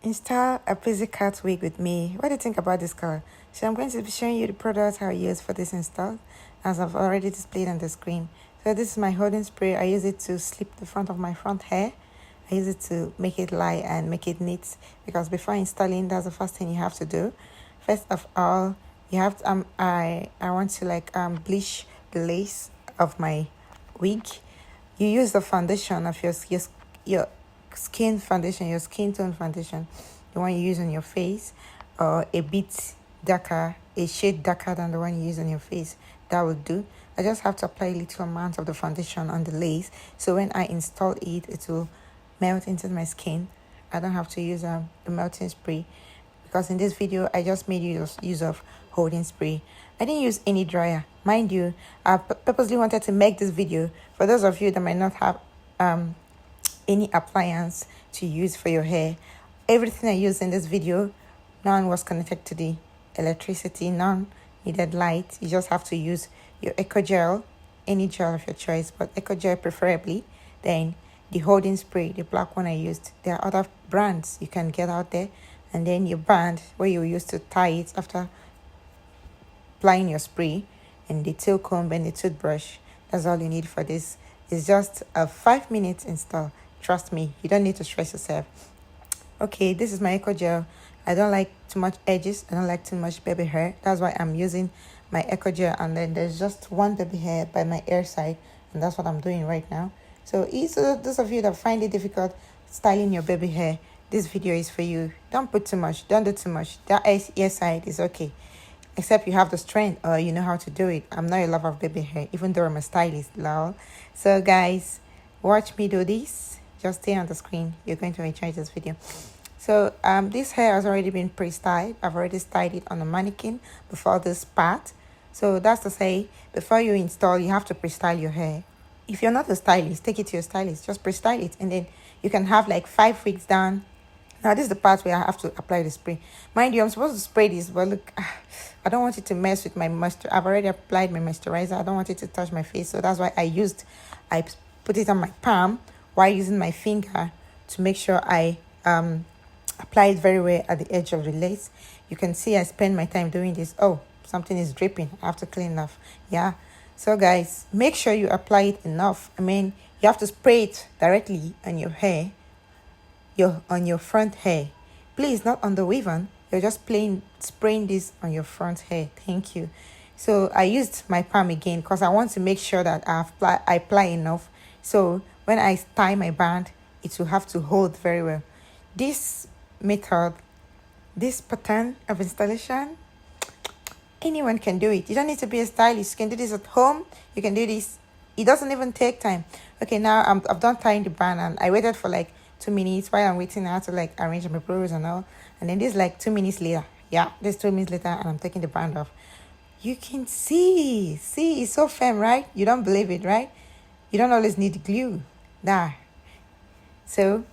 Install a pixie cat wig with me. What do you think about this color? So I'm going to be showing you the products I use for this install, as I've already displayed on the screen. So this is my holding spray. I use it to slip the front of my front hair. I use it to make it lie and make it neat, because before installing, that's the first thing you have to do. First of all, you have to, I want to bleach the lace of my wig. You use the foundation of your skin foundation, your skin tone foundation, the one you use on your face, or a bit darker, a shade darker than the one you use on your face. That will do. I just have to apply a little amount of the foundation on the lace, so when I install it, it will melt into my skin. I don't have to use the melting spray, because in this video I just made use of holding spray. I didn't use any dryer, mind you. I purposely wanted to make this video for those of you that might not have any appliance to use for your hair. Everything I used in this video, none was connected to the electricity, none needed light. You just have to use your eco gel, any gel of your choice, but eco gel preferably. Then the holding spray, the black one I used. There are other brands you can get out there. And then your band where you use to tie it after applying your spray, and the tail comb and the toothbrush. That's all you need for this. It's just a 5-minute install. Trust me, you don't need to stress yourself. Okay, this is my eco gel. I don't like too much edges. I don't like too much baby hair. That's why I'm using my eco gel. And then there's just one baby hair by my ear side, and that's what I'm doing right now. So those of you that find it difficult styling your baby hair, this video is for you. Don't put too much. Don't do too much. That ear side is okay, except you have the strength or you know how to do it. I'm not a lover of baby hair, even though I'm a stylist, lol. So guys, watch me do this. Just stay on the screen. You're going to enjoy this video. So this hair has already been pre-styled. I've already styled it on a mannequin before this part. So that's to say, before you install, you have to pre-style your hair. If you're not a stylist, take it to your stylist. Just pre-style it, and then you can have like 5 weeks done. Now this is the part where I have to apply the spray. Mind you, I'm supposed to spray this, but look, I don't want it to mess with my moisture. I've already applied my moisturizer. I don't want it to touch my face, so that's why I put it on my palm while using my finger to make sure I apply it very well at the edge of the lace. You can see I spend my time doing this. Oh, something is dripping. I have to clean off. Yeah. So guys, make sure you apply it enough. I mean, you have to spray it directly on your hair, on your front hair. Please, not on the weave-on. You're just spraying this on your front hair. Thank you. So I used my palm again because I want to make sure that I apply enough. So when I tie my band, it will have to hold very well. This method, this pattern of installation, anyone can do it. You don't need to be a stylist. You can do this at home. You can do this. It doesn't even take time. Okay, now I've done tying the band, and I waited for like 2 minutes. While I'm waiting, I have to like arrange my braids and all. And then this like 2 minutes later. Yeah, this 2 minutes later, and I'm taking the band off. You can see, it's so firm, right? You don't believe it, right? You don't always need glue. So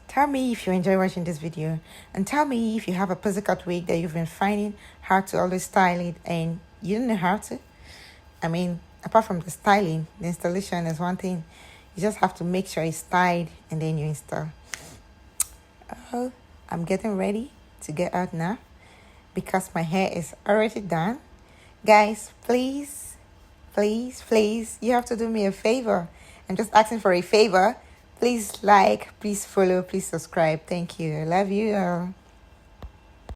tell me if you enjoy watching this video, and tell me if you have a pixie cut wig that you've been finding hard to always style it and you don't know how to. I mean, apart from the styling, the installation is one thing. You just have to make sure it's styled and then you install. Oh, I'm getting ready to get out now because my hair is already done. Guys, please, you have to do me a favor. I'm just asking for a favor. Please like, please follow, please subscribe. Thank you. I love you all.